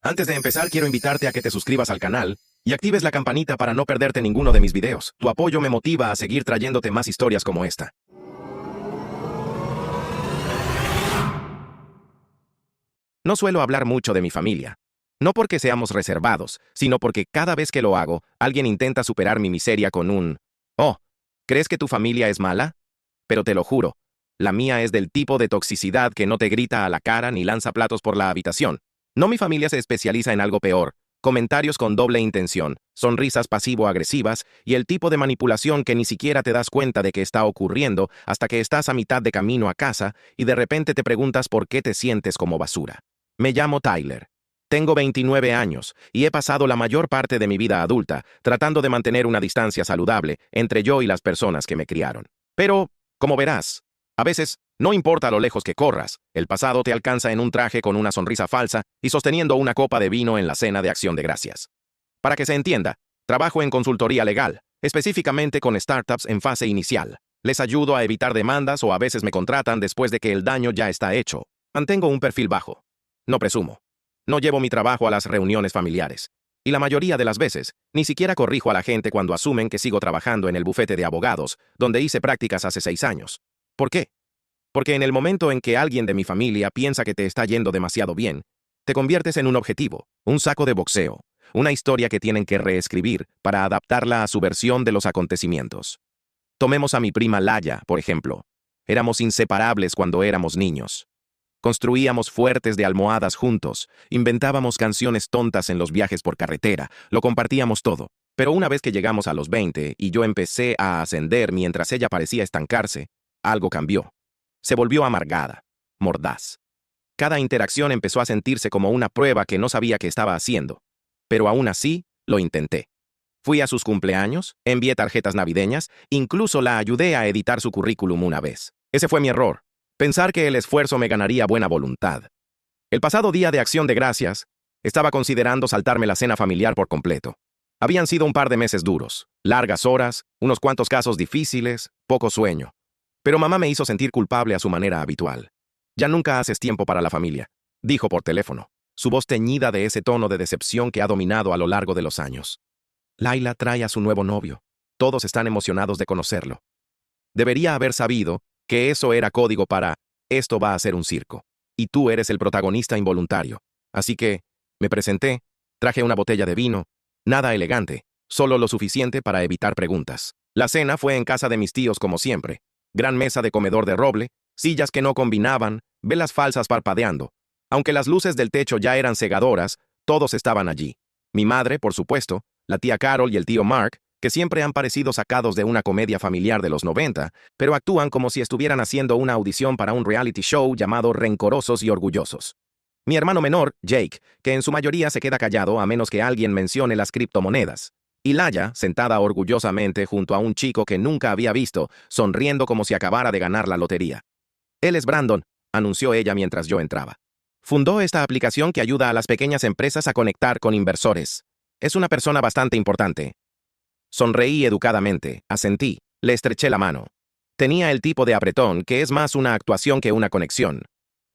Antes de empezar, quiero invitarte a que te suscribas al canal y actives la campanita para no perderte ninguno de mis videos. Tu apoyo me motiva a seguir trayéndote más historias como esta. No suelo hablar mucho de mi familia. No porque seamos reservados, sino porque cada vez que lo hago, alguien intenta superar mi miseria con un «Oh, ¿crees que tu familia es mala? Pero te lo juro, la mía es del tipo de toxicidad que no te grita a la cara ni lanza platos por la habitación. No, mi familia se especializa en algo peor. Comentarios con doble intención, sonrisas pasivo-agresivas y el tipo de manipulación que ni siquiera te das cuenta de que está ocurriendo hasta que estás a mitad de camino a casa y de repente te preguntas por qué te sientes como basura. Me llamo Tyler. Tengo 29 años y he pasado la mayor parte de mi vida adulta tratando de mantener una distancia saludable entre yo y las personas que me criaron. Pero, como verás, a veces, no importa lo lejos que corras, el pasado te alcanza en un traje con una sonrisa falsa y sosteniendo una copa de vino en la cena de Acción de Gracias. Para que se entienda, trabajo en consultoría legal, específicamente con startups en fase inicial. Les ayudo a evitar demandas o a veces me contratan después de que el daño ya está hecho. Mantengo un perfil bajo. No presumo. No llevo mi trabajo a las reuniones familiares. Y la mayoría de las veces, ni siquiera corrijo a la gente cuando asumen que sigo trabajando en el bufete de abogados, donde hice prácticas hace 6 años. ¿Por qué? Porque en el momento en que alguien de mi familia piensa que te está yendo demasiado bien, te conviertes en un objetivo, un saco de boxeo, una historia que tienen que reescribir para adaptarla a su versión de los acontecimientos. Tomemos a mi prima Laya, por ejemplo. Éramos inseparables cuando éramos niños. Construíamos fuertes de almohadas juntos, inventábamos canciones tontas en los viajes por carretera, lo compartíamos todo. Pero una vez que llegamos a los 20 y yo empecé a ascender mientras ella parecía estancarse, algo cambió. Se volvió amargada, mordaz. Cada interacción empezó a sentirse como una prueba que no sabía qué estaba haciendo. Pero aún así, lo intenté. Fui a sus cumpleaños, envié tarjetas navideñas, incluso la ayudé a editar su currículum una vez. Ese fue mi error. Pensar que el esfuerzo me ganaría buena voluntad. El pasado día de Acción de Gracias, estaba considerando saltarme la cena familiar por completo. Habían sido un par de meses duros, largas horas, unos cuantos casos difíciles, poco sueño. Pero mamá me hizo sentir culpable a su manera habitual. «Ya nunca haces tiempo para la familia», dijo por teléfono, su voz teñida de ese tono de decepción que ha dominado a lo largo de los años. Laila trae a su nuevo novio. Todos están emocionados de conocerlo. Debería haber sabido que eso era código para «esto va a ser un circo, y tú eres el protagonista involuntario». Así que me presenté, traje una botella de vino, nada elegante, solo lo suficiente para evitar preguntas. La cena fue en casa de mis tíos como siempre. Gran mesa de comedor de roble, sillas que no combinaban, velas falsas parpadeando. Aunque las luces del techo ya eran cegadoras, todos estaban allí. Mi madre, por supuesto, la tía Carol y el tío Mark, que siempre han parecido sacados de una comedia familiar de los 90, pero actúan como si estuvieran haciendo una audición para un reality show llamado Rencorosos y Orgullosos. Mi hermano menor, Jake, que en su mayoría se queda callado a menos que alguien mencione las criptomonedas. Y Laya, sentada orgullosamente junto a un chico que nunca había visto, sonriendo como si acabara de ganar la lotería. «Él es Brandon», anunció ella mientras yo entraba. «Fundó esta aplicación que ayuda a las pequeñas empresas a conectar con inversores. Es una persona bastante importante». Sonreí educadamente, asentí, le estreché la mano. Tenía el tipo de apretón que es más una actuación que una conexión.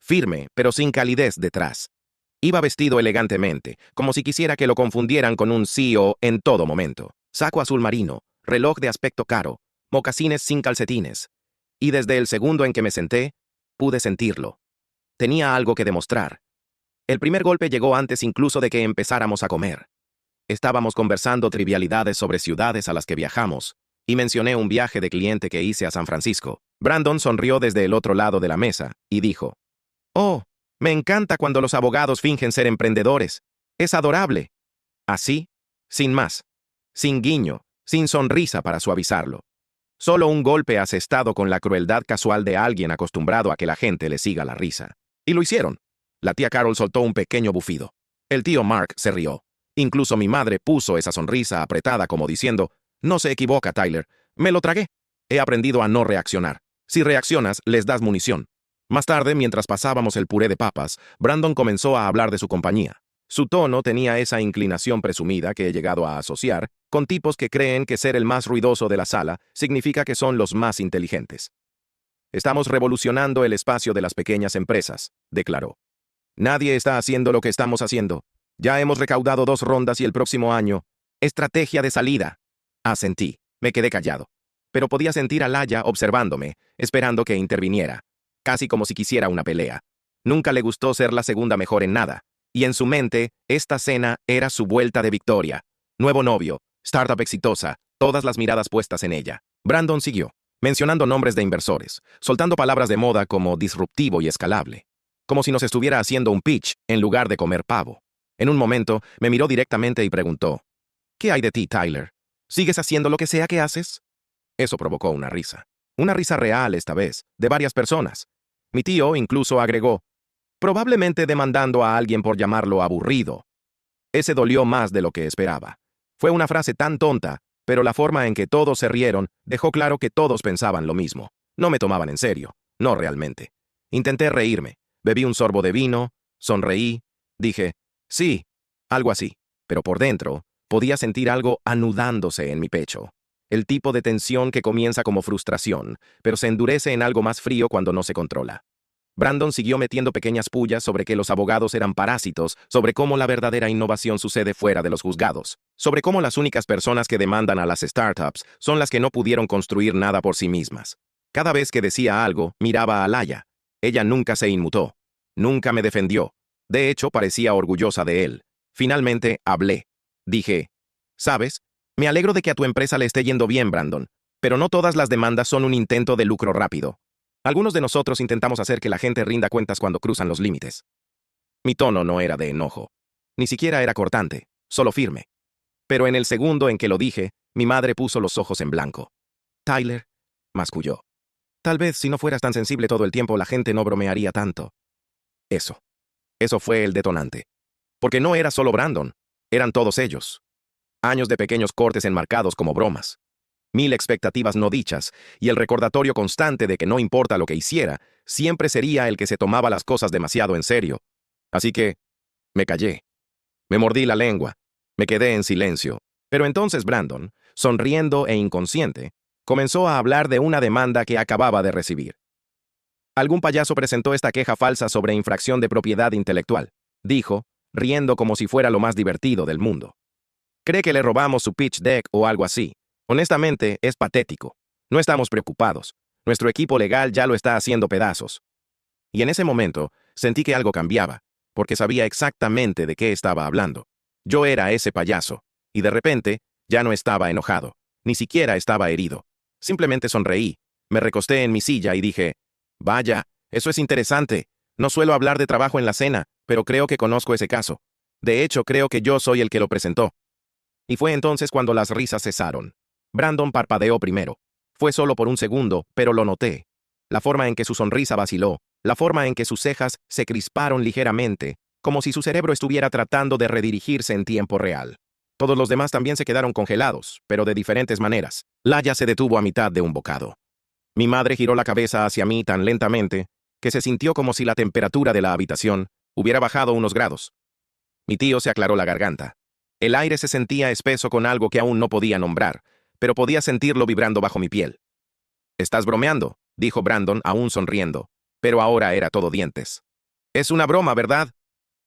Firme, pero sin calidez detrás. Iba vestido elegantemente, como si quisiera que lo confundieran con un CEO en todo momento. Saco azul marino, reloj de aspecto caro, mocasines sin calcetines. Y desde el segundo en que me senté, pude sentirlo. Tenía algo que demostrar. El primer golpe llegó antes incluso de que empezáramos a comer. Estábamos conversando trivialidades sobre ciudades a las que viajamos, y mencioné un viaje de cliente que hice a San Francisco. Brandon sonrió desde el otro lado de la mesa y dijo: «Oh, me encanta cuando los abogados fingen ser emprendedores. Es adorable». Así, sin más, sin guiño, sin sonrisa para suavizarlo. Solo un golpe asestado con la crueldad casual de alguien acostumbrado a que la gente le siga la risa. Y lo hicieron. La tía Carol soltó un pequeño bufido. El tío Mark se rió. Incluso mi madre puso esa sonrisa apretada como diciendo: «No se equivoca, Tyler. Me lo tragué. He aprendido a no reaccionar. Si reaccionas, les das munición». Más tarde, mientras pasábamos el puré de papas, Brandon comenzó a hablar de su compañía. Su tono tenía esa inclinación presumida que he llegado a asociar con tipos que creen que ser el más ruidoso de la sala significa que son los más inteligentes. «Estamos revolucionando el espacio de las pequeñas empresas», declaró. «Nadie está haciendo lo que estamos haciendo. Ya hemos recaudado 2 rondas y el próximo año. Estrategia de salida. Asentí. Me quedé callado. Pero podía sentir a Laya observándome, esperando que interviniera. Casi como si quisiera una pelea. Nunca le gustó ser la segunda mejor en nada. Y en su mente, esta cena era su vuelta de victoria. Nuevo novio, startup exitosa, todas las miradas puestas en ella. Brandon siguió, mencionando nombres de inversores, soltando palabras de moda como disruptivo y escalable. Como si nos estuviera haciendo un pitch en lugar de comer pavo. En un momento, me miró directamente y preguntó, ¿qué hay de ti, Tyler? ¿Sigues haciendo lo que sea que haces? Eso provocó una risa. Una risa real esta vez, de varias personas. Mi tío incluso agregó, probablemente demandando a alguien por llamarlo aburrido. Ese dolió más de lo que esperaba. Fue una frase tan tonta, pero la forma en que todos se rieron dejó claro que todos pensaban lo mismo. No me tomaban en serio, no realmente. Intenté reírme, bebí un sorbo de vino, sonreí, dije, sí, algo así, pero por dentro podía sentir algo anudándose en mi pecho. El tipo de tensión que comienza como frustración, pero se endurece en algo más frío cuando no se controla. Brandon siguió metiendo pequeñas pullas sobre que los abogados eran parásitos, sobre cómo la verdadera innovación sucede fuera de los juzgados, sobre cómo las únicas personas que demandan a las startups son las que no pudieron construir nada por sí mismas. Cada vez que decía algo, miraba a Laya. Ella nunca se inmutó, nunca me defendió. De hecho, parecía orgullosa de él. Finalmente, hablé. Dije, ¿sabes? Me alegro de que a tu empresa le esté yendo bien, Brandon, pero no todas las demandas son un intento de lucro rápido. Algunos de nosotros intentamos hacer que la gente rinda cuentas cuando cruzan los límites. Mi tono no era de enojo. Ni siquiera era cortante, solo firme. Pero en el segundo en que lo dije, mi madre puso los ojos en blanco. Tyler, masculló. Tal vez si no fueras tan sensible todo el tiempo la gente no bromearía tanto. Eso. Eso fue el detonante. Porque no era solo Brandon, eran todos ellos. Años de pequeños cortes enmarcados como bromas. 1000 expectativas no dichas, y el recordatorio constante de que no importa lo que hiciera, siempre sería el que se tomaba las cosas demasiado en serio. Así que, me callé. Me mordí la lengua. Me quedé en silencio. Pero entonces Brandon, sonriendo e inconsciente, comenzó a hablar de una demanda que acababa de recibir. Algún payaso presentó esta queja falsa sobre infracción de propiedad intelectual, dijo, riendo como si fuera lo más divertido del mundo. Cree que le robamos su pitch deck o algo así. Honestamente, es patético. No estamos preocupados. Nuestro equipo legal ya lo está haciendo pedazos. Y en ese momento, sentí que algo cambiaba, porque sabía exactamente de qué estaba hablando. Yo era ese payaso, y de repente, ya no estaba enojado, ni siquiera estaba herido. Simplemente sonreí, me recosté en mi silla y dije, vaya, eso es interesante. No suelo hablar de trabajo en la cena, pero creo que conozco ese caso. De hecho, creo que yo soy el que lo presentó. Y fue entonces cuando las risas cesaron. Brandon parpadeó primero. Fue solo por un segundo, pero lo noté. La forma en que su sonrisa vaciló, la forma en que sus cejas se crisparon ligeramente, como si su cerebro estuviera tratando de redirigirse en tiempo real. Todos los demás también se quedaron congelados, pero de diferentes maneras. Laya se detuvo a mitad de un bocado. Mi madre giró la cabeza hacia mí tan lentamente que se sintió como si la temperatura de la habitación hubiera bajado unos grados. Mi tío se aclaró la garganta. El aire se sentía espeso con algo que aún no podía nombrar, pero podía sentirlo vibrando bajo mi piel. «Estás bromeando», dijo Brandon, aún sonriendo, pero ahora era todo dientes. «Es una broma, ¿verdad?»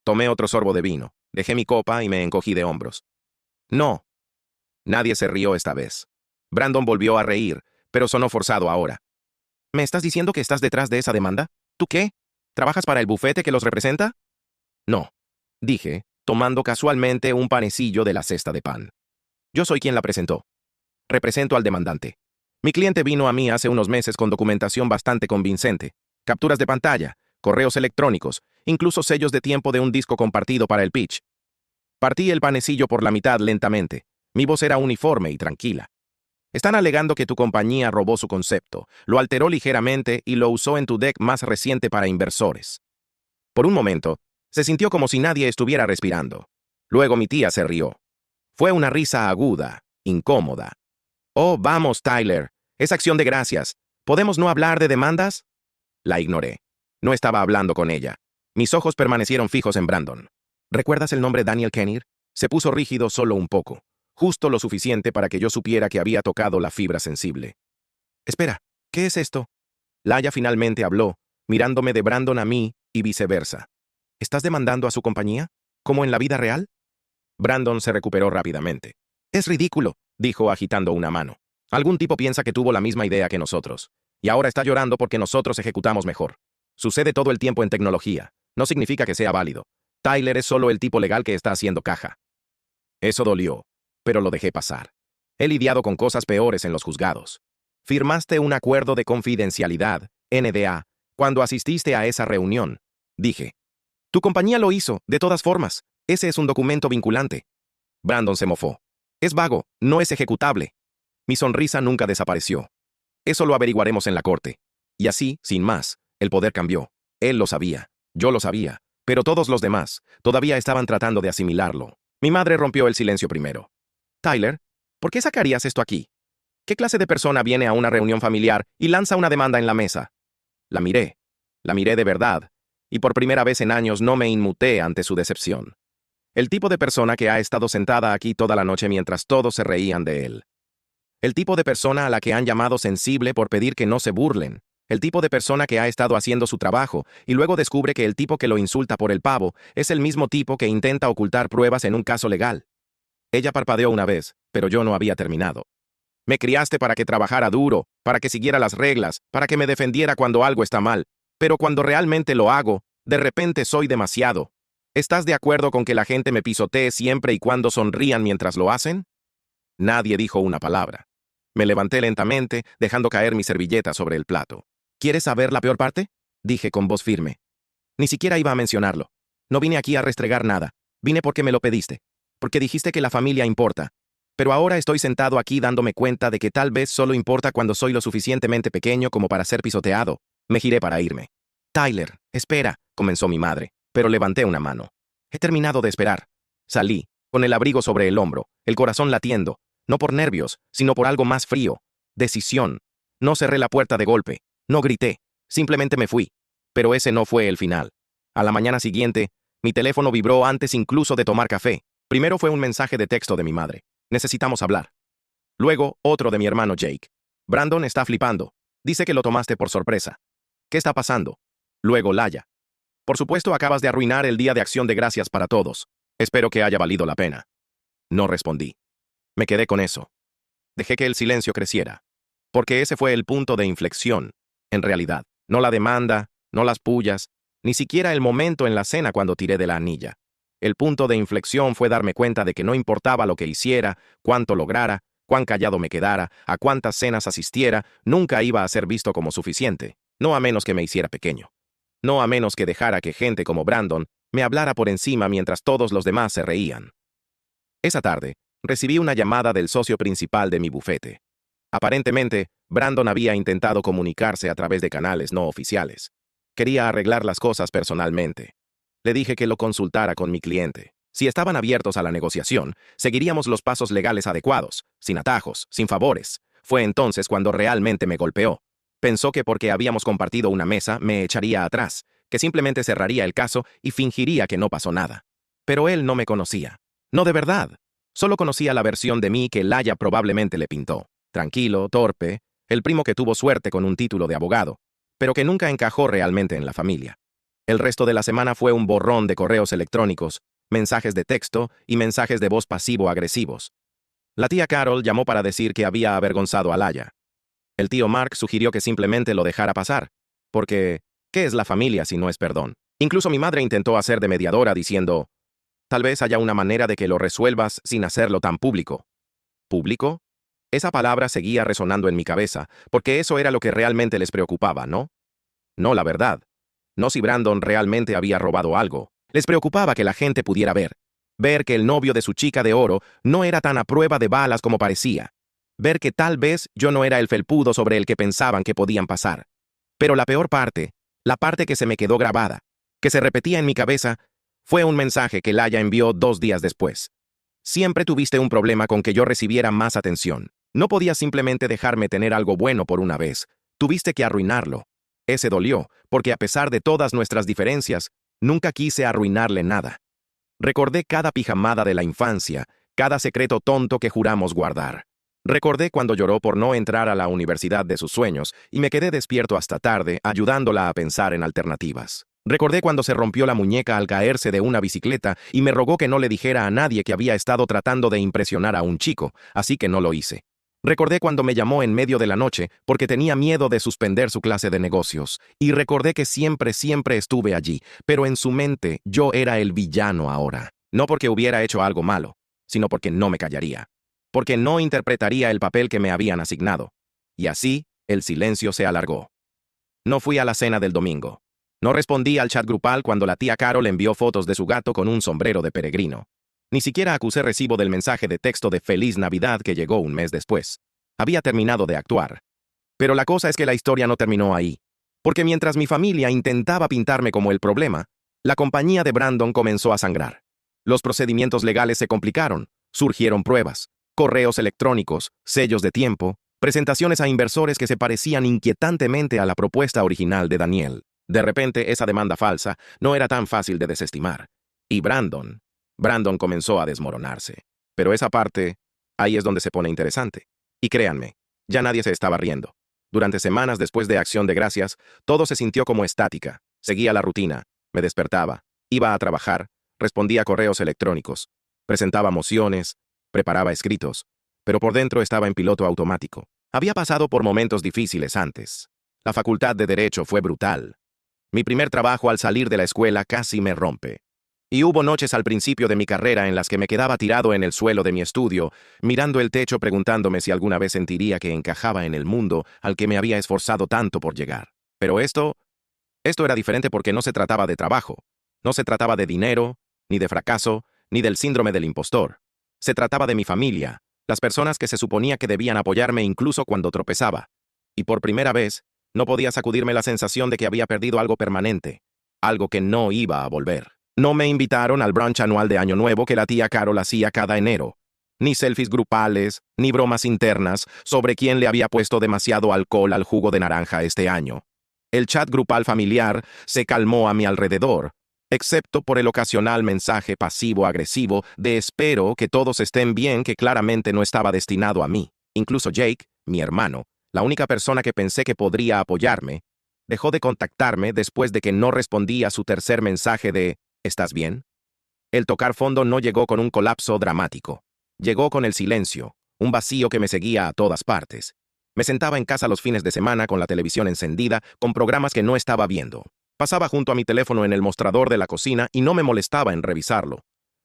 Tomé otro sorbo de vino, dejé mi copa y me encogí de hombros. «No». Nadie se rió esta vez. Brandon volvió a reír, pero sonó forzado ahora. «¿Me estás diciendo que estás detrás de esa demanda? ¿Tú qué? ¿Trabajas para el bufete que los representa?» «No», dije, tomando casualmente un panecillo de la cesta de pan. «Yo soy quien la presentó. Represento al demandante. Mi cliente vino a mí hace unos meses con documentación bastante convincente, capturas de pantalla, correos electrónicos, incluso sellos de tiempo de un disco compartido para el pitch. Partí el panecillo por la mitad lentamente. Mi voz era uniforme y tranquila. Están alegando que tu compañía robó su concepto, lo alteró ligeramente y lo usó en tu deck más reciente para inversores. Por un momento, se sintió como si nadie estuviera respirando. Luego mi tía se rió. Fue una risa aguda, incómoda. «Oh, vamos, Tyler. Es acción de gracias. ¿Podemos no hablar de demandas?» La ignoré. No estaba hablando con ella. Mis ojos permanecieron fijos en Brandon. «¿Recuerdas el nombre Daniel Kenney?» Se puso rígido solo un poco, justo lo suficiente para que yo supiera que había tocado la fibra sensible. «Espera, ¿qué es esto?» Laya finalmente habló, mirándome de Brandon a mí y viceversa. «¿Estás demandando a su compañía? ¿Como en la vida real? Brandon se recuperó rápidamente. Es ridículo, dijo agitando una mano. Algún tipo piensa que tuvo la misma idea que nosotros. Y ahora está llorando porque nosotros ejecutamos mejor. Sucede todo el tiempo en tecnología. No significa que sea válido. Tyler es solo el tipo legal que está haciendo caja. Eso dolió, pero lo dejé pasar. He lidiado con cosas peores en los juzgados. Firmaste un acuerdo de confidencialidad, NDA, cuando asististe a esa reunión. Dije. Tu compañía lo hizo, de todas formas. Ese es un documento vinculante. Brandon se mofó. Es vago, no es ejecutable. Mi sonrisa nunca desapareció. Eso lo averiguaremos en la corte. Y así, sin más, el poder cambió. Él lo sabía, yo lo sabía, pero todos los demás todavía estaban tratando de asimilarlo. Mi madre rompió el silencio primero. Tyler, ¿por qué sacarías esto aquí? ¿Qué clase de persona viene a una reunión familiar y lanza una demanda en la mesa? La miré de verdad, y por primera vez en años no me inmuté ante su decepción. El tipo de persona que ha estado sentada aquí toda la noche mientras todos se reían de él. El tipo de persona a la que han llamado sensible por pedir que no se burlen. El tipo de persona que ha estado haciendo su trabajo y luego descubre que el tipo que lo insulta por el pavo es el mismo tipo que intenta ocultar pruebas en un caso legal. Ella parpadeó una vez, pero yo no había terminado. Me criaste para que trabajara duro, para que siguiera las reglas, para que me defendiera cuando algo está mal, pero cuando realmente lo hago, de repente soy demasiado. ¿Estás de acuerdo con que la gente me pisotee siempre y cuando sonrían mientras lo hacen? Nadie dijo una palabra. Me levanté lentamente, dejando caer mi servilleta sobre el plato. ¿Quieres saber la peor parte? Dije con voz firme. Ni siquiera iba a mencionarlo. No vine aquí a restregar nada. Vine porque me lo pediste. Porque dijiste que la familia importa. Pero ahora estoy sentado aquí dándome cuenta de que tal vez solo importa cuando soy lo suficientemente pequeño como para ser pisoteado. Me giré para irme. Tyler, espera, comenzó mi madre, pero levanté una mano. He terminado de esperar. Salí, con el abrigo sobre el hombro, el corazón latiendo, no por nervios, sino por algo más frío. Decisión. No cerré la puerta de golpe, no grité, simplemente me fui. Pero ese no fue el final. A la mañana siguiente, mi teléfono vibró antes incluso de tomar café. Primero fue un mensaje de texto de mi madre. Necesitamos hablar. Luego, otro de mi hermano Jake. Brandon está flipando. Dice que lo tomaste por sorpresa. ¿Qué está pasando? Luego Laya. Por supuesto, acabas de arruinar el Día de Acción de Gracias para todos. Espero que haya valido la pena. No respondí. Me quedé con eso. Dejé que el silencio creciera. Porque ese fue el punto de inflexión, en realidad. No la demanda, no las pullas, ni siquiera el momento en la cena cuando tiré de la anilla. El punto de inflexión fue darme cuenta de que no importaba lo que hiciera, cuánto lograra, cuán callado me quedara, a cuántas cenas asistiera, nunca iba a ser visto como suficiente, no a menos que me hiciera pequeño. No a menos que dejara que gente como Brandon me hablara por encima mientras todos los demás se reían. Esa tarde, recibí una llamada del socio principal de mi bufete. Aparentemente, Brandon había intentado comunicarse a través de canales no oficiales. Quería arreglar las cosas personalmente. Le dije que lo consultara con mi cliente. Si estaban abiertos a la negociación, seguiríamos los pasos legales adecuados, sin atajos, sin favores. Fue entonces cuando realmente me golpeó. Pensó que porque habíamos compartido una mesa me echaría atrás, que simplemente cerraría el caso y fingiría que no pasó nada. Pero él no me conocía. No de verdad. Solo conocía la versión de mí que Laya probablemente le pintó. Tranquilo, torpe, el primo que tuvo suerte con un título de abogado, pero que nunca encajó realmente en la familia. El resto de la semana fue un borrón de correos electrónicos, mensajes de texto y mensajes de voz pasivo-agresivos. La tía Carol llamó para decir que había avergonzado a Laya. El tío Mark sugirió que simplemente lo dejara pasar, porque ¿qué es la familia si no es perdón? Incluso mi madre intentó hacer de mediadora diciendo, tal vez haya una manera de que lo resuelvas sin hacerlo tan público. ¿Público? Esa palabra seguía resonando en mi cabeza, porque eso era lo que realmente les preocupaba, ¿no? No la verdad. No si Brandon realmente había robado algo. Les preocupaba que la gente pudiera ver que el novio de su chica de oro no era tan a prueba de balas como parecía, ver que tal vez yo no era el felpudo sobre el que pensaban que podían pasar. Pero la peor parte, la parte que se me quedó grabada, que se repetía en mi cabeza, fue un mensaje que Laya envió 2 días después. Siempre tuviste un problema con que yo recibiera más atención. No podías simplemente dejarme tener algo bueno por una vez. Tuviste que arruinarlo. Ese dolió, porque a pesar de todas nuestras diferencias, nunca quise arruinarle nada. Recordé cada pijamada de la infancia, cada secreto tonto que juramos guardar. Recordé cuando lloró por no entrar a la universidad de sus sueños y me quedé despierto hasta tarde ayudándola a pensar en alternativas. Recordé cuando se rompió la muñeca al caerse de una bicicleta y me rogó que no le dijera a nadie que había estado tratando de impresionar a un chico, así que no lo hice. Recordé cuando me llamó en medio de la noche porque tenía miedo de suspender su clase de negocios, y recordé que siempre estuve allí, pero en su mente yo era el villano ahora. No porque hubiera hecho algo malo, sino porque no me callaría. Porque no interpretaría el papel que me habían asignado. Y así, el silencio se alargó. No fui a la cena del domingo. No respondí al chat grupal cuando la tía Carol envió fotos de su gato con un sombrero de peregrino. Ni siquiera acusé recibo del mensaje de texto de Feliz Navidad que llegó un mes después. Había terminado de actuar. Pero la cosa es que la historia no terminó ahí. Porque mientras mi familia intentaba pintarme como el problema, la compañía de Brandon comenzó a sangrar. Los procedimientos legales se complicaron, surgieron pruebas, correos electrónicos, sellos de tiempo, presentaciones a inversores que se parecían inquietantemente a la propuesta original de Daniel. De repente, esa demanda falsa no era tan fácil de desestimar. Y Brandon comenzó a desmoronarse. Pero esa parte, ahí es donde se pone interesante. Y créanme, ya nadie se estaba riendo. Durante semanas después de Acción de Gracias, todo se sintió como estática. Seguía la rutina, me despertaba, iba a trabajar, respondía a correos electrónicos, presentaba mociones, preparaba escritos, pero por dentro estaba en piloto automático. Había pasado por momentos difíciles antes. La facultad de Derecho fue brutal. Mi primer trabajo al salir de la escuela casi me rompe. Y hubo noches al principio de mi carrera en las que me quedaba tirado en el suelo de mi estudio, mirando el techo preguntándome si alguna vez sentiría que encajaba en el mundo al que me había esforzado tanto por llegar. Pero esto era diferente porque no se trataba de trabajo, no se trataba de dinero, ni de fracaso, ni del síndrome del impostor. Se trataba de mi familia, las personas que se suponía que debían apoyarme incluso cuando tropezaba. Y por primera vez, no podía sacudirme la sensación de que había perdido algo permanente, algo que no iba a volver. No me invitaron al brunch anual de Año Nuevo que la tía Carol hacía cada enero. Ni selfies grupales, ni bromas internas sobre quién le había puesto demasiado alcohol al jugo de naranja este año. El chat grupal familiar se calmó a mi alrededor, excepto por el ocasional mensaje pasivo-agresivo de espero que todos estén bien que claramente no estaba destinado a mí. Incluso Jake, mi hermano, la única persona que pensé que podría apoyarme, dejó de contactarme después de que no respondí a su tercer mensaje de ¿estás bien? El tocar fondo no llegó con un colapso dramático. Llegó con el silencio, un vacío que me seguía a todas partes. Me sentaba en casa los fines de semana con la televisión encendida, con programas que no estaba viendo. Pasaba junto a mi teléfono en el mostrador de la cocina y no me molestaba en revisarlo.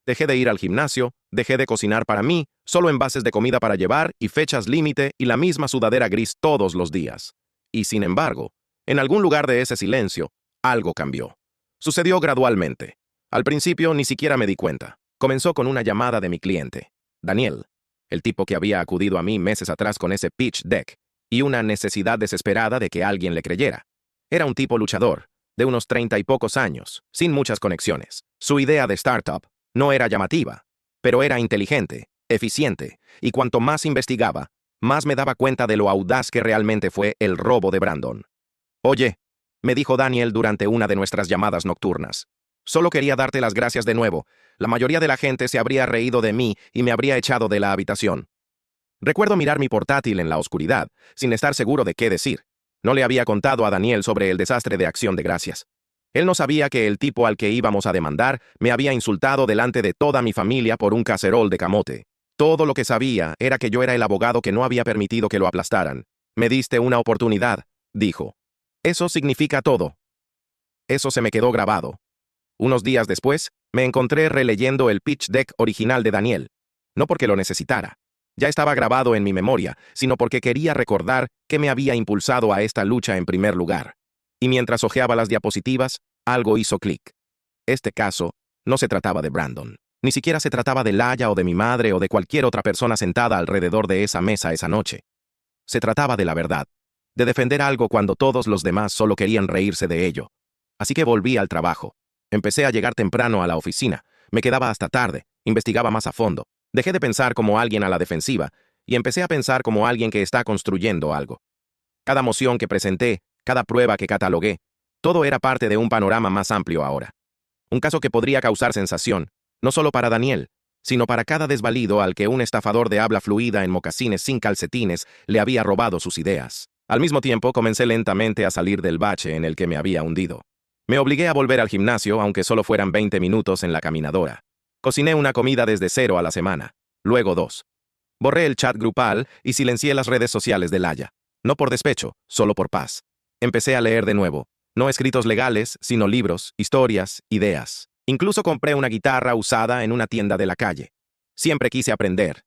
Dejé de ir al gimnasio, dejé de cocinar para mí, solo envases de comida para llevar y fechas límite y la misma sudadera gris todos los días. Y sin embargo, en algún lugar de ese silencio, algo cambió. Sucedió gradualmente. Al principio ni siquiera me di cuenta. Comenzó con una llamada de mi cliente, Daniel, el tipo que había acudido a mí meses atrás con ese pitch deck, y una necesidad desesperada de que alguien le creyera. Era un tipo luchador, de unos 30 y pocos años, sin muchas conexiones. Su idea de startup no era llamativa, pero era inteligente, eficiente, y cuanto más investigaba, más me daba cuenta de lo audaz que realmente fue el robo de Brandon. Oye, me dijo Daniel durante una de nuestras llamadas nocturnas. Solo quería darte las gracias de nuevo. La mayoría de la gente se habría reído de mí y me habría echado de la habitación. Recuerdo mirar mi portátil en la oscuridad, sin estar seguro de qué decir. No le había contado a Daniel sobre el desastre de Acción de Gracias. Él no sabía que el tipo al que íbamos a demandar me había insultado delante de toda mi familia por un cacerol de camote. Todo lo que sabía era que yo era el abogado que no había permitido que lo aplastaran. Me diste una oportunidad, dijo. Eso significa todo. Eso se me quedó grabado. Unos días después, me encontré releyendo el pitch deck original de Daniel. No porque lo necesitara. Ya estaba grabado en mi memoria, sino porque quería recordar qué me había impulsado a esta lucha en primer lugar. Y mientras hojeaba las diapositivas, algo hizo clic. Este caso no se trataba de Brandon. Ni siquiera se trataba de Laia o de mi madre o de cualquier otra persona sentada alrededor de esa mesa esa noche. Se trataba de la verdad, de defender algo cuando todos los demás solo querían reírse de ello. Así que volví al trabajo. Empecé a llegar temprano a la oficina, me quedaba hasta tarde, investigaba más a fondo. Dejé de pensar como alguien a la defensiva y empecé a pensar como alguien que está construyendo algo. Cada moción que presenté, cada prueba que catalogué, todo era parte de un panorama más amplio ahora. Un caso que podría causar sensación, no solo para Daniel, sino para cada desvalido al que un estafador de habla fluida en mocasines sin calcetines le había robado sus ideas. Al mismo tiempo, comencé lentamente a salir del bache en el que me había hundido. Me obligué a volver al gimnasio, aunque solo fueran 20 minutos en la caminadora. Cociné una comida desde 0 a la semana, luego 2. Borré el chat grupal y silencié las redes sociales de Laya. No por despecho, solo por paz. Empecé a leer de nuevo. No escritos legales, sino libros, historias, ideas. Incluso compré una guitarra usada en una tienda de la calle. Siempre quise aprender.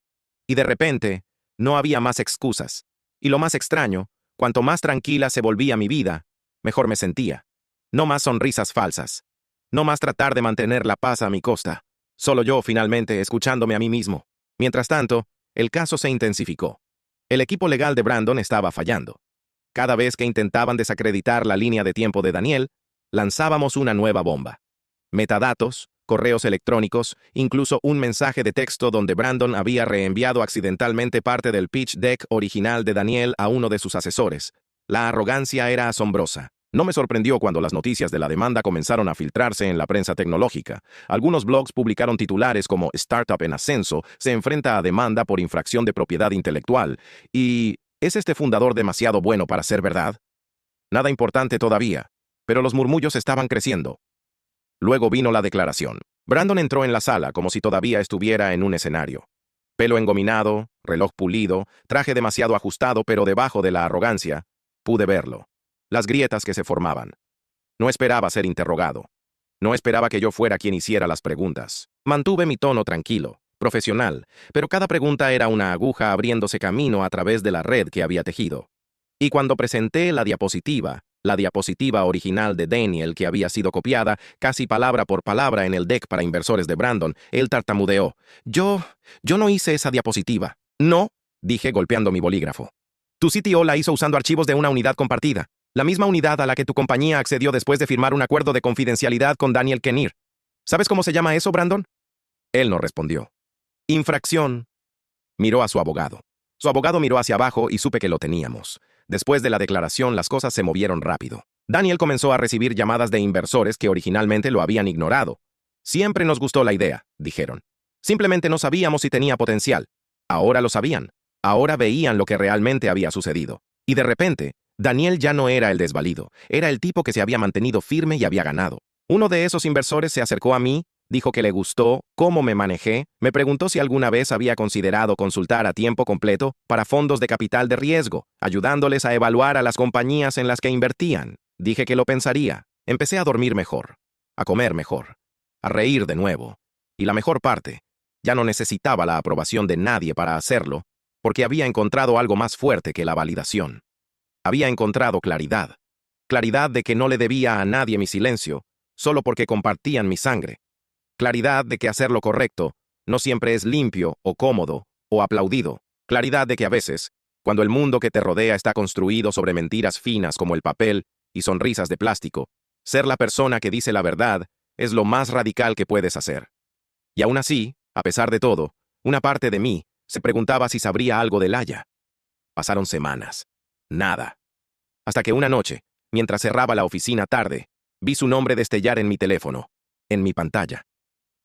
Y de repente, no había más excusas. Y lo más extraño, cuanto más tranquila se volvía mi vida, mejor me sentía. No más sonrisas falsas. No más tratar de mantener la paz a mi costa. Solo yo, finalmente, escuchándome a mí mismo. Mientras tanto, el caso se intensificó. El equipo legal de Brandon estaba fallando. Cada vez que intentaban desacreditar la línea de tiempo de Daniel, lanzábamos una nueva bomba. Metadatos, correos electrónicos, incluso un mensaje de texto donde Brandon había reenviado accidentalmente parte del pitch deck original de Daniel a uno de sus asesores. La arrogancia era asombrosa. No me sorprendió cuando las noticias de la demanda comenzaron a filtrarse en la prensa tecnológica. Algunos blogs publicaron titulares como Startup en ascenso se enfrenta a demanda por infracción de propiedad intelectual. ¿Y es este fundador demasiado bueno para ser verdad? Nada importante todavía, pero los murmullos estaban creciendo. Luego vino la declaración. Brandon entró en la sala como si todavía estuviera en un escenario. Pelo engominado, reloj pulido, traje demasiado ajustado, pero debajo de la arrogancia, pude verlo. Las grietas que se formaban. No esperaba ser interrogado. No esperaba que yo fuera quien hiciera las preguntas. Mantuve mi tono tranquilo, profesional, pero cada pregunta era una aguja abriéndose camino a través de la red que había tejido. Y cuando presenté la diapositiva original de Daniel que había sido copiada casi palabra por palabra en el deck para inversores de Brandon, él tartamudeó. Yo no hice esa diapositiva. No, dije golpeando mi bolígrafo. Tu CTO la hizo usando archivos de una unidad compartida. La misma unidad a la que tu compañía accedió después de firmar un acuerdo de confidencialidad con Daniel Kinnear. ¿Sabes cómo se llama eso, Brandon? Él no respondió. Infracción. Miró a su abogado. Su abogado miró hacia abajo y supe que lo teníamos. Después de la declaración, las cosas se movieron rápido. Daniel comenzó a recibir llamadas de inversores que originalmente lo habían ignorado. Siempre nos gustó la idea, dijeron. Simplemente no sabíamos si tenía potencial. Ahora lo sabían. Ahora veían lo que realmente había sucedido. Y de repente, Daniel ya no era el desvalido, era el tipo que se había mantenido firme y había ganado. Uno de esos inversores se acercó a mí, dijo que le gustó cómo me manejé, me preguntó si alguna vez había considerado consultar a tiempo completo para fondos de capital de riesgo, ayudándoles a evaluar a las compañías en las que invertían. Dije que lo pensaría. Empecé a dormir mejor, a comer mejor, a reír de nuevo. Y la mejor parte, ya no necesitaba la aprobación de nadie para hacerlo, porque había encontrado algo más fuerte que la validación. Había encontrado claridad. Claridad de que no le debía a nadie mi silencio, solo porque compartían mi sangre. Claridad de que hacer lo correcto no siempre es limpio o cómodo o aplaudido. Claridad de que a veces, cuando el mundo que te rodea está construido sobre mentiras finas como el papel y sonrisas de plástico, ser la persona que dice la verdad es lo más radical que puedes hacer. Y aún así, a pesar de todo, una parte de mí se preguntaba si sabría algo de Laya. Pasaron semanas. Nada. Hasta que una noche, mientras cerraba la oficina tarde, vi su nombre destellar en mi teléfono, en mi pantalla.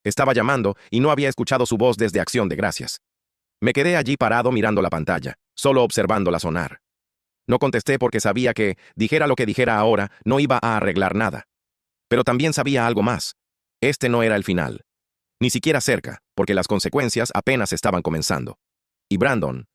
Estaba llamando y no había escuchado su voz desde Acción de Gracias. Me quedé allí parado mirando la pantalla, solo observándola sonar. No contesté porque sabía que, dijera lo que dijera ahora, no iba a arreglar nada. Pero también sabía algo más. Este no era el final. Ni siquiera cerca, porque las consecuencias apenas estaban comenzando. Y Brandon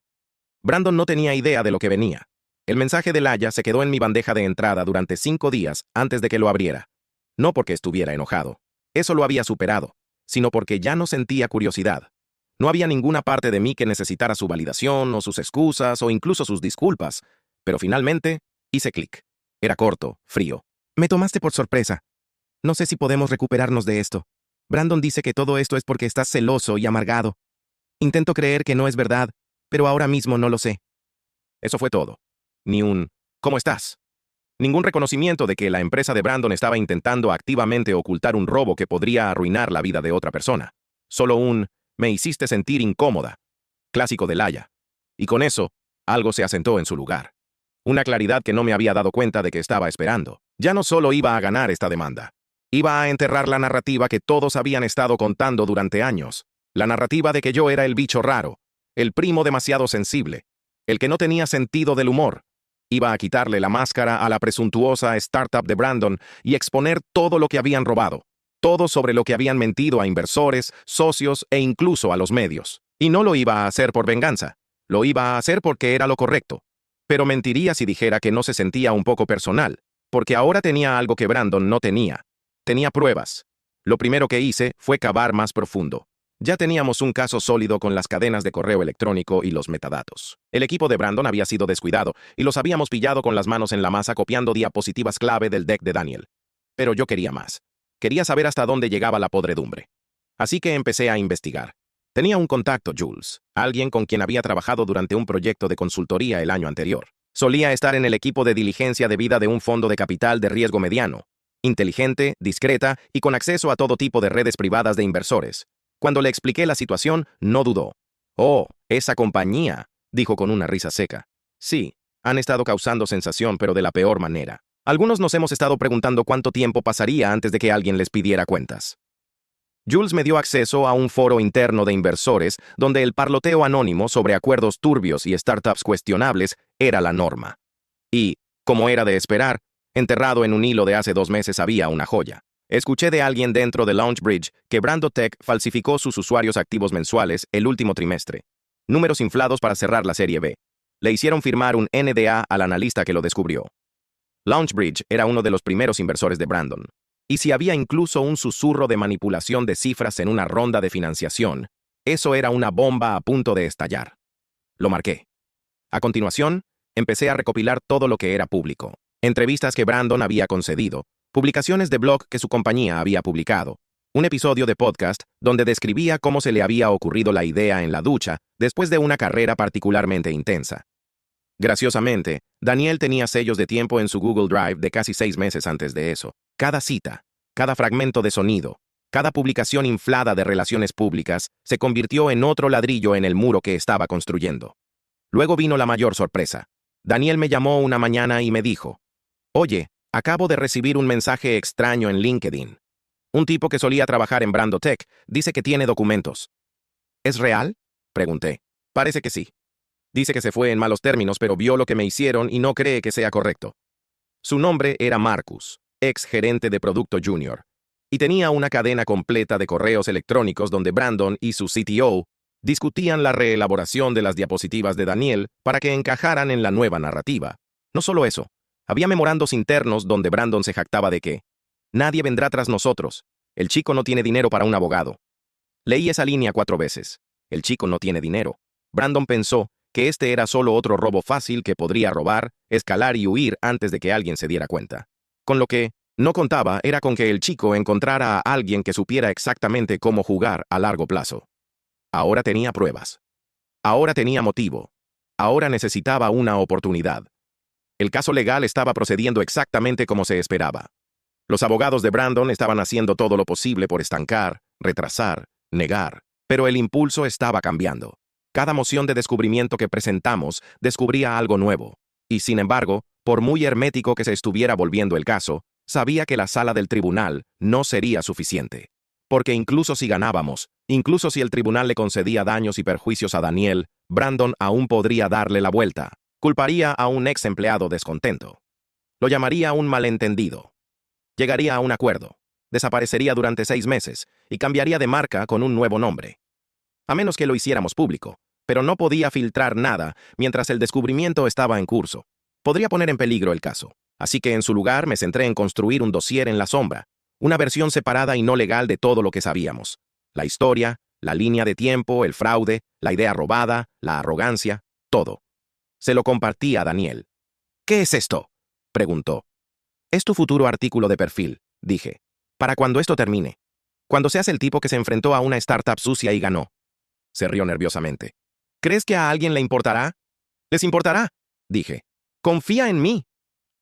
no tenía idea de lo que venía. El mensaje de Laya se quedó en mi bandeja de entrada durante 5 días antes de que lo abriera. No porque estuviera enojado. Eso lo había superado, sino porque ya no sentía curiosidad. No había ninguna parte de mí que necesitara su validación o sus excusas o incluso sus disculpas. Pero finalmente, hice clic. Era corto, frío. Me tomaste por sorpresa. No sé si podemos recuperarnos de esto. Brandon dice que todo esto es porque estás celoso y amargado. Intento creer que no es verdad, pero ahora mismo no lo sé. Eso fue todo. Ni un ¿cómo estás? Ningún reconocimiento de que la empresa de Brandon estaba intentando activamente ocultar un robo que podría arruinar la vida de otra persona. Solo un me hiciste sentir incómoda. Clásico de Laya. Y con eso, algo se asentó en su lugar. Una claridad que no me había dado cuenta de que estaba esperando. Ya no solo iba a ganar esta demanda. Iba a enterrar la narrativa que todos habían estado contando durante años. La narrativa de que yo era el bicho raro, el primo demasiado sensible, el que no tenía sentido del humor. Iba a quitarle la máscara a la presuntuosa startup de Brandon y exponer todo lo que habían robado, todo sobre lo que habían mentido a inversores, socios e incluso a los medios. Y no lo iba a hacer por venganza, lo iba a hacer porque era lo correcto. Pero mentiría si dijera que no se sentía un poco personal, porque ahora tenía algo que Brandon no tenía. Tenía pruebas. Lo primero que hice fue cavar más profundo. Ya teníamos un caso sólido con las cadenas de correo electrónico y los metadatos. El equipo de Brandon había sido descuidado y los habíamos pillado con las manos en la masa copiando diapositivas clave del deck de Daniel. Pero yo quería más. Quería saber hasta dónde llegaba la podredumbre. Así que empecé a investigar. Tenía un contacto, Jules, alguien con quien había trabajado durante un proyecto de consultoría el año anterior. Solía estar en el equipo de diligencia debida de un fondo de capital de riesgo mediano. Inteligente, discreta y con acceso a todo tipo de redes privadas de inversores. Cuando le expliqué la situación, no dudó. «Oh, esa compañía», dijo con una risa seca. «Sí, han estado causando sensación, pero de la peor manera. Algunos nos hemos estado preguntando cuánto tiempo pasaría antes de que alguien les pidiera cuentas». Jules me dio acceso a un foro interno de inversores donde el parloteo anónimo sobre acuerdos turbios y startups cuestionables era la norma. Y, como era de esperar, enterrado en un hilo de hace 2 meses había una joya. Escuché de alguien dentro de Launchbridge que BrandoTech falsificó sus usuarios activos mensuales el último trimestre. Números inflados para cerrar la serie B. Le hicieron firmar un NDA al analista que lo descubrió. Launchbridge era uno de los primeros inversores de Brandon. Y si había incluso un susurro de manipulación de cifras en una ronda de financiación, eso era una bomba a punto de estallar. Lo marqué. A continuación, empecé a recopilar todo lo que era público. Entrevistas que Brandon había concedido, publicaciones de blog que su compañía había publicado, un episodio de podcast donde describía cómo se le había ocurrido la idea en la ducha después de una carrera particularmente intensa. Graciosamente, Daniel tenía sellos de tiempo en su Google Drive de casi 6 meses antes de eso. Cada cita, cada fragmento de sonido, cada publicación inflada de relaciones públicas se convirtió en otro ladrillo en el muro que estaba construyendo. Luego vino la mayor sorpresa. Daniel me llamó una mañana y me dijo: «Oye, acabo de recibir un mensaje extraño en LinkedIn. Un tipo que solía trabajar en BrandoTech dice que tiene documentos». «¿Es real?», pregunté. «Parece que sí. Dice que se fue en malos términos, pero vio lo que me hicieron y no cree que sea correcto». Su nombre era Marcus, ex gerente de Producto Junior, y tenía una cadena completa de correos electrónicos donde Brandon y su CTO discutían la reelaboración de las diapositivas de Daniel para que encajaran en la nueva narrativa. No solo eso, había memorandos internos donde Brandon se jactaba de que «nadie vendrá tras nosotros. El chico no tiene dinero para un abogado». Leí esa línea 4 veces. El chico no tiene dinero. Brandon pensó que este era solo otro robo fácil que podría robar, escalar y huir antes de que alguien se diera cuenta. Con lo que no contaba era con que el chico encontrara a alguien que supiera exactamente cómo jugar a largo plazo. Ahora tenía pruebas. Ahora tenía motivo. Ahora necesitaba una oportunidad. El caso legal estaba procediendo exactamente como se esperaba. Los abogados de Brandon estaban haciendo todo lo posible por estancar, retrasar, negar, pero el impulso estaba cambiando. Cada moción de descubrimiento que presentamos descubría algo nuevo, y sin embargo, por muy hermético que se estuviera volviendo el caso, sabía que la sala del tribunal no sería suficiente. Porque incluso si ganábamos, incluso si el tribunal le concedía daños y perjuicios a Daniel, Brandon aún podría darle la vuelta. Culparía a un ex empleado descontento. Lo llamaría un malentendido. Llegaría a un acuerdo. Desaparecería durante 6 meses y cambiaría de marca con un nuevo nombre. A menos que lo hiciéramos público, pero no podía filtrar nada mientras el descubrimiento estaba en curso. Podría poner en peligro el caso. Así que en su lugar me centré en construir un dossier en la sombra, una versión separada y no legal de todo lo que sabíamos. La historia, la línea de tiempo, el fraude, la idea robada, la arrogancia, todo. Se lo compartí a Daniel. «¿Qué es esto?», preguntó. «Es tu futuro artículo de perfil», dije. «Para cuando esto termine. Cuando seas el tipo que se enfrentó a una startup sucia y ganó». Se rió nerviosamente. «¿Crees que a alguien le importará?». «Les importará», dije. «Confía en mí».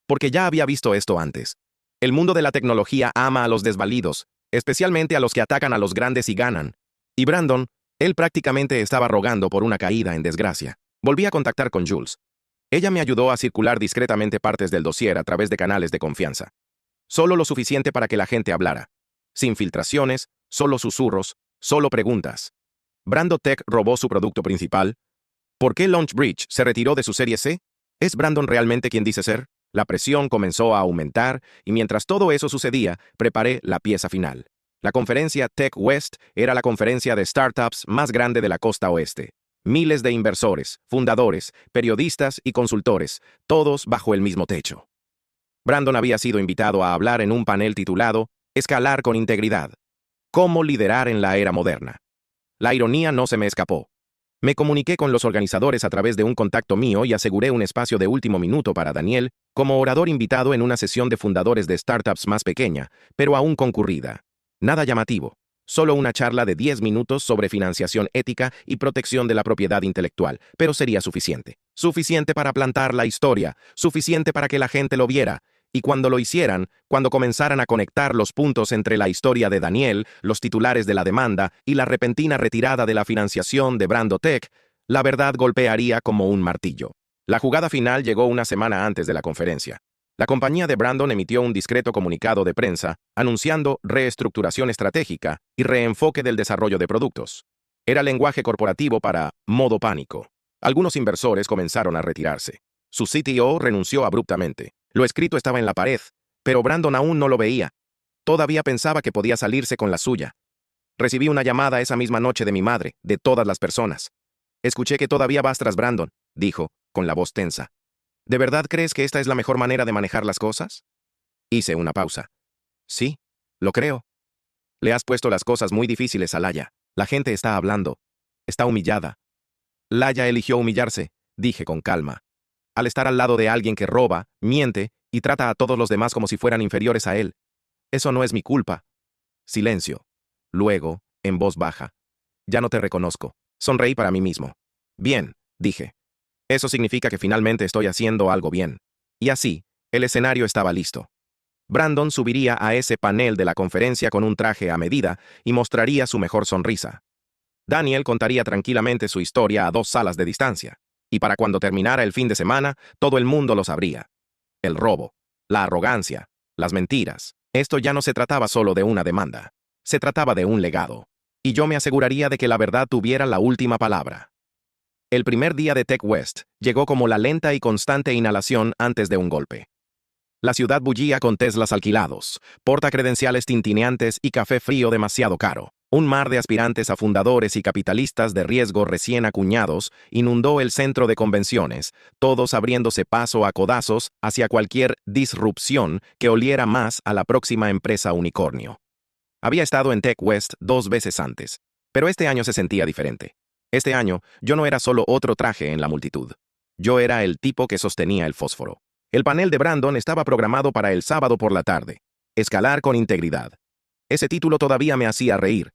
Porque ya había visto esto antes. El mundo de la tecnología ama a los desvalidos, especialmente a los que atacan a los grandes y ganan. Y Brandon, él prácticamente estaba rogando por una caída en desgracia. Volví a contactar con Jules. Ella me ayudó a circular discretamente partes del dossier a través de canales de confianza. Solo lo suficiente para que la gente hablara. Sin filtraciones, solo susurros, solo preguntas. ¿BrandoTech robó su producto principal? ¿Por qué Launchbridge se retiró de su serie C? ¿Es Brandon realmente quien dice ser? La presión comenzó a aumentar y mientras todo eso sucedía, preparé la pieza final. La conferencia Tech West era la conferencia de startups más grande de la costa oeste. Miles de inversores, fundadores, periodistas y consultores, todos bajo el mismo techo. Brandon había sido invitado a hablar en un panel titulado Escalar con integridad. ¿Cómo liderar en la era moderna? La ironía no se me escapó. Me comuniqué con los organizadores a través de un contacto mío y aseguré un espacio de último minuto para Daniel como orador invitado en una sesión de fundadores de startups más pequeña, pero aún concurrida. Nada llamativo. Solo una charla de 10 minutos sobre financiación ética y protección de la propiedad intelectual, pero sería suficiente. Suficiente para plantar la historia, suficiente para que la gente lo viera. Y cuando lo hicieran, cuando comenzaran a conectar los puntos entre la historia de Daniel, los titulares de la demanda y la repentina retirada de la financiación de Brando Tech, la verdad golpearía como un martillo. La jugada final llegó una semana antes de la conferencia. La compañía de Brandon emitió un discreto comunicado de prensa anunciando reestructuración estratégica y reenfoque del desarrollo de productos. Era lenguaje corporativo para modo pánico. Algunos inversores comenzaron a retirarse. Su CTO renunció abruptamente. Lo escrito estaba en la pared, pero Brandon aún no lo veía. Todavía pensaba que podía salirse con la suya. Recibí una llamada esa misma noche de mi madre, de todas las personas. Escuché que todavía vas tras Brandon, dijo, con la voz tensa. ¿De verdad crees que esta es la mejor manera de manejar las cosas? Hice una pausa. Sí, lo creo. Le has puesto las cosas muy difíciles a Laya. La gente está hablando. Está humillada. Laya eligió humillarse, dije con calma. Al estar al lado de alguien que roba, miente y trata a todos los demás como si fueran inferiores a él. Eso no es mi culpa. Silencio. Luego, en voz baja. Ya no te reconozco. Sonreí para mí mismo. Bien, dije. Eso significa que finalmente estoy haciendo algo bien. Y así, el escenario estaba listo. Brandon subiría a ese panel de la conferencia con un traje a medida y mostraría su mejor sonrisa. Daniel contaría tranquilamente su historia a 2 salas de distancia. Y para cuando terminara el fin de semana, todo el mundo lo sabría. El robo, la arrogancia, las mentiras. Esto ya no se trataba solo de una demanda. Se trataba de un legado. Y yo me aseguraría de que la verdad tuviera la última palabra. El primer día de Tech West llegó como la lenta y constante inhalación antes de un golpe. La ciudad bullía con Teslas alquilados, portacredenciales tintineantes y café frío demasiado caro. Un mar de aspirantes a fundadores y capitalistas de riesgo recién acuñados inundó el centro de convenciones, todos abriéndose paso a codazos hacia cualquier disrupción que oliera más a la próxima empresa unicornio. Había estado en Tech West 2 veces antes, pero este año se sentía diferente. Este año, yo no era solo otro traje en la multitud. Yo era el tipo que sostenía el fósforo. El panel de Brandon estaba programado para el sábado por la tarde. Escalar con integridad. Ese título todavía me hacía reír.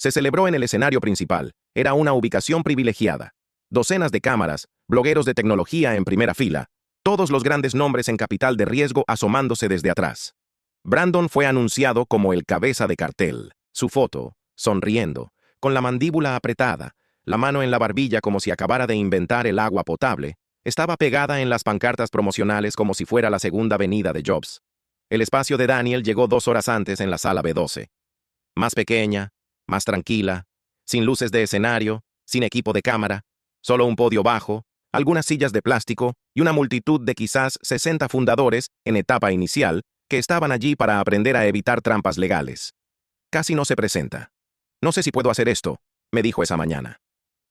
Se celebró en el escenario principal. Era una ubicación privilegiada. Docenas de cámaras, blogueros de tecnología en primera fila, todos los grandes nombres en capital de riesgo asomándose desde atrás. Brandon fue anunciado como el cabeza de cartel. Su foto, sonriendo, con la mandíbula apretada, la mano en la barbilla como si acabara de inventar el agua potable, estaba pegada en las pancartas promocionales como si fuera la segunda venida de Jobs. El espacio de Daniel llegó 2 horas antes en la sala B12. Más pequeña, más tranquila, sin luces de escenario, sin equipo de cámara, solo un podio bajo, algunas sillas de plástico y una multitud de quizás 60 fundadores en etapa inicial que estaban allí para aprender a evitar trampas legales. Casi no se presenta. No sé si puedo hacer esto, me dijo esa mañana.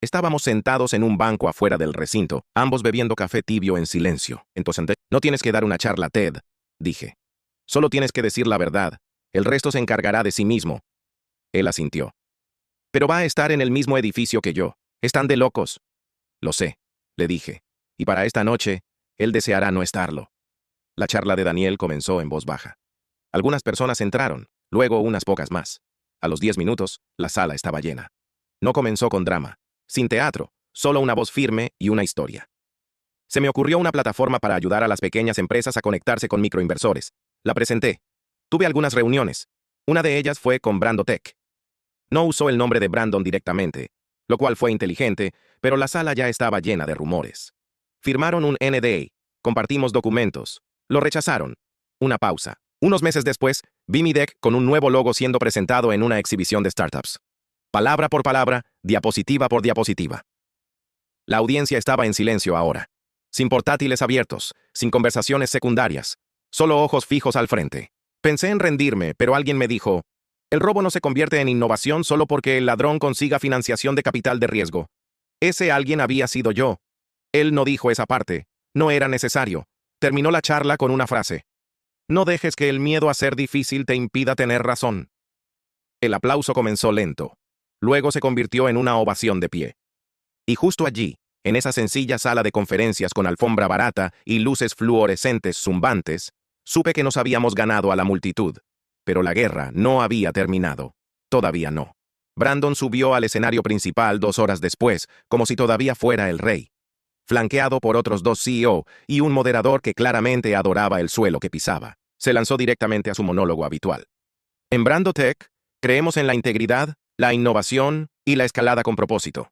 Estábamos sentados en un banco afuera del recinto, ambos bebiendo café tibio en silencio. Entonces, no tienes que dar una charla TED, dije. Solo tienes que decir la verdad. El resto se encargará de sí mismo. Él asintió. Pero va a estar en el mismo edificio que yo. Están de locos. Lo sé, le dije. Y para esta noche, él deseará no estarlo. La charla de Daniel comenzó en voz baja. Algunas personas entraron, luego unas pocas más. A los 10 minutos, la sala estaba llena. No comenzó con drama. Sin teatro, solo una voz firme y una historia. Se me ocurrió una plataforma para ayudar a las pequeñas empresas a conectarse con microinversores. La presenté. Tuve algunas reuniones. Una de ellas fue con Brando Tech. No usó el nombre de Brandon directamente, lo cual fue inteligente, pero la sala ya estaba llena de rumores. Firmaron un NDA, compartimos documentos. Lo rechazaron. Una pausa. Unos meses después, vi mi deck con un nuevo logo siendo presentado en una exhibición de startups. Palabra por palabra, diapositiva por diapositiva. La audiencia estaba en silencio ahora. sin portátiles abiertos, sin conversaciones secundarias, solo ojos fijos al frente. Pensé en rendirme, pero alguien me dijo, el robo no se convierte en innovación solo porque el ladrón consiga financiación de capital de riesgo. Ese alguien había sido yo. Él no dijo esa parte. No era necesario. Terminó la charla con una frase. No dejes que el miedo a ser difícil te impida tener razón. El aplauso comenzó lento. Luego se convirtió en una ovación de pie. Y justo allí, en esa sencilla sala de conferencias con alfombra barata y luces fluorescentes zumbantes, supe que nos habíamos ganado a la multitud. Pero la guerra no había terminado. Todavía no. Brandon subió al escenario principal 2 horas después, como si todavía fuera el rey, flanqueado por otros 2 CEO y un moderador que claramente adoraba el suelo que pisaba. Se lanzó directamente a su monólogo habitual. En Brandotech, creemos en la integridad, la innovación y la escalada con propósito.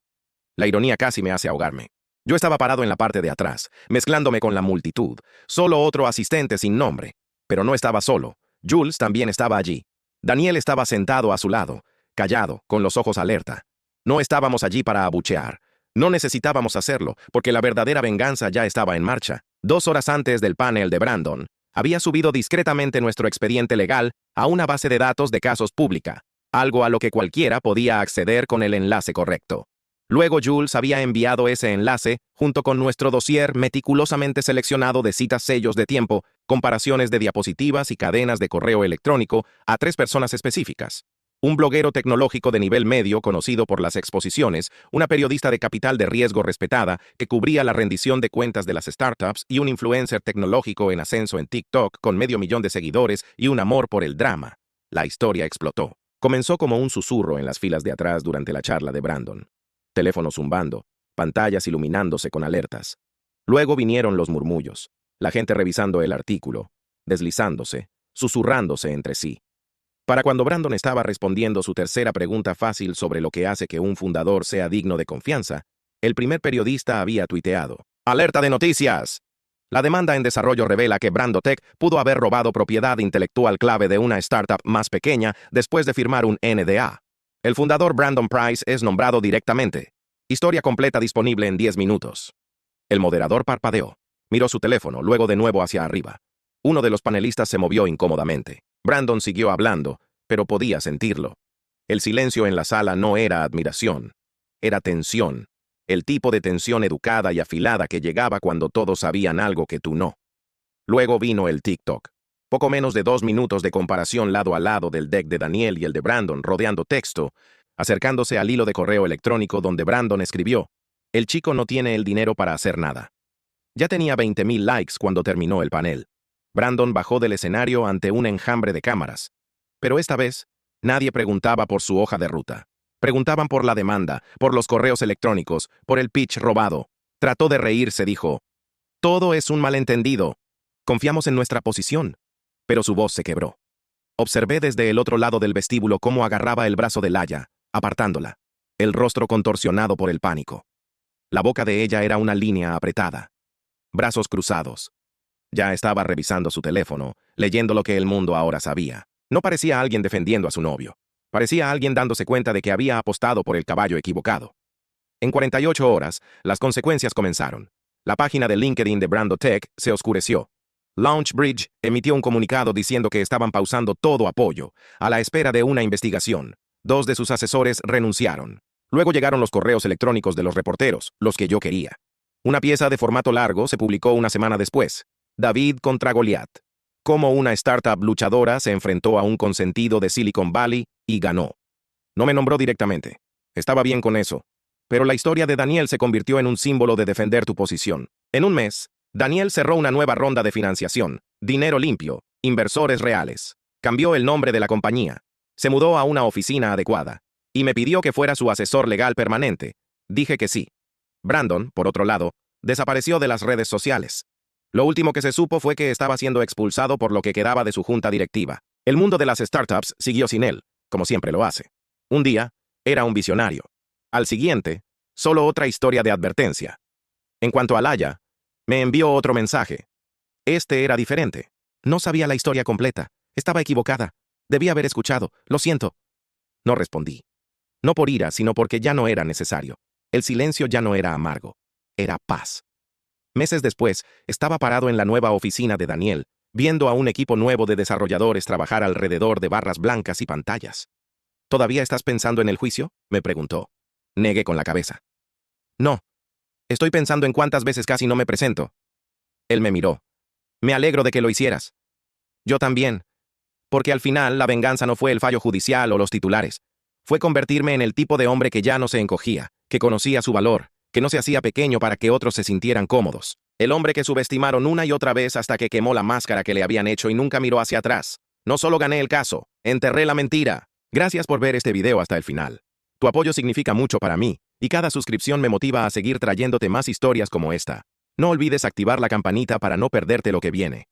La ironía casi me hace ahogarme. Yo estaba parado en la parte de atrás, mezclándome con la multitud, solo otro asistente sin nombre. Pero no estaba solo. Jules también estaba allí. Daniel estaba sentado a su lado, callado, con los ojos alerta. No estábamos allí para abuchear. No necesitábamos hacerlo, porque la verdadera venganza ya estaba en marcha. 2 horas antes del panel de Brandon, había subido discretamente nuestro expediente legal a una base de datos de casos pública, algo a lo que cualquiera podía acceder con el enlace correcto. Luego Jules había enviado ese enlace, junto con nuestro dossier meticulosamente seleccionado de citas, sellos de tiempo, comparaciones de diapositivas y cadenas de correo electrónico, a 3 personas específicas. Un bloguero tecnológico de nivel medio conocido por las exposiciones, una periodista de capital de riesgo respetada que cubría la rendición de cuentas de las startups y un influencer tecnológico en ascenso en TikTok con 500,000 de seguidores y un amor por el drama. La historia explotó. Comenzó como un susurro en las filas de atrás durante la charla de Brandon. Teléfonos zumbando, pantallas iluminándose con alertas. Luego vinieron los murmullos, la gente revisando el artículo, deslizándose, susurrándose entre sí. Para cuando Brandon estaba respondiendo su tercera pregunta fácil sobre lo que hace que un fundador sea digno de confianza, el primer periodista había tuiteado: ¡Alerta de noticias! La demanda en desarrollo revela que Brandotech pudo haber robado propiedad intelectual clave de una startup más pequeña después de firmar un NDA. El fundador Brandon Price es nombrado directamente. Historia completa disponible en 10 minutos. El moderador parpadeó. Miró su teléfono, luego de nuevo hacia arriba. Uno de los panelistas se movió incómodamente. Brandon siguió hablando, pero podía sentirlo. El silencio en la sala no era admiración. Era tensión. El tipo de tensión educada y afilada que llegaba cuando todos sabían algo que tú no. Luego vino el TikTok. Poco menos de 2 minutos de comparación lado a lado del deck de Daniel y el de Brandon rodeando texto, acercándose al hilo de correo electrónico donde Brandon escribió: el chico no tiene el dinero para hacer nada. Ya tenía 20,000 likes cuando terminó el panel. Brandon bajó del escenario ante un enjambre de cámaras. Pero esta vez, nadie preguntaba por su hoja de ruta. Preguntaban por la demanda, por los correos electrónicos, por el pitch robado. Trató de reírse, dijo: todo es un malentendido. Confiamos en nuestra posición. Pero su voz se quebró. Observé desde el otro lado del vestíbulo cómo agarraba el brazo de Laia, apartándola, el rostro contorsionado por el pánico. La boca de ella era una línea apretada. Brazos cruzados. Ya estaba revisando su teléfono, leyendo lo que el mundo ahora sabía. No parecía alguien defendiendo a su novio. Parecía alguien dándose cuenta de que había apostado por el caballo equivocado. En 48 horas, las consecuencias comenzaron. La página de LinkedIn de Brandotech se oscureció. Launchbridge emitió un comunicado diciendo que estaban pausando todo apoyo, a la espera de una investigación. 2 de sus asesores renunciaron. Luego llegaron los correos electrónicos de los reporteros, los que yo quería. Una pieza de formato largo se publicó una semana después. David contra Goliat. Cómo una startup luchadora se enfrentó a un consentido de Silicon Valley y ganó. No me nombró directamente. Estaba bien con eso. Pero la historia de Daniel se convirtió en un símbolo de defender tu posición. En un mes, Daniel cerró una nueva ronda de financiación, dinero limpio, inversores reales. Cambió el nombre de la compañía. Se mudó a una oficina adecuada. Y me pidió que fuera su asesor legal permanente. Dije que sí. Brandon, por otro lado, desapareció de las redes sociales. Lo último que se supo fue que estaba siendo expulsado por lo que quedaba de su junta directiva. El mundo de las startups siguió sin él, como siempre lo hace. Un día, era un visionario. Al siguiente, solo otra historia de advertencia. En cuanto a Laia, me envió otro mensaje. Este era diferente. No sabía la historia completa. Estaba equivocada. Debía haber escuchado. Lo siento. No respondí. No por ira, sino porque ya no era necesario. El silencio ya no era amargo. Era paz. Meses después, estaba parado en la nueva oficina de Daniel, viendo a un equipo nuevo de desarrolladores trabajar alrededor de barras blancas y pantallas. ¿Todavía estás pensando en el juicio?, me preguntó. Negué con la cabeza. No. Estoy pensando en cuántas veces casi no me presento. Él me miró. Me alegro de que lo hicieras. Yo también. Porque al final la venganza no fue el fallo judicial o los titulares. Fue convertirme en el tipo de hombre que ya no se encogía, que conocía su valor, que no se hacía pequeño para que otros se sintieran cómodos. El hombre que subestimaron una y otra vez hasta que quemó la máscara que le habían hecho y nunca miró hacia atrás. No solo gané el caso, enterré la mentira. Gracias por ver este video hasta el final. Tu apoyo significa mucho para mí, y cada suscripción me motiva a seguir trayéndote más historias como esta. No olvides activar la campanita para no perderte lo que viene.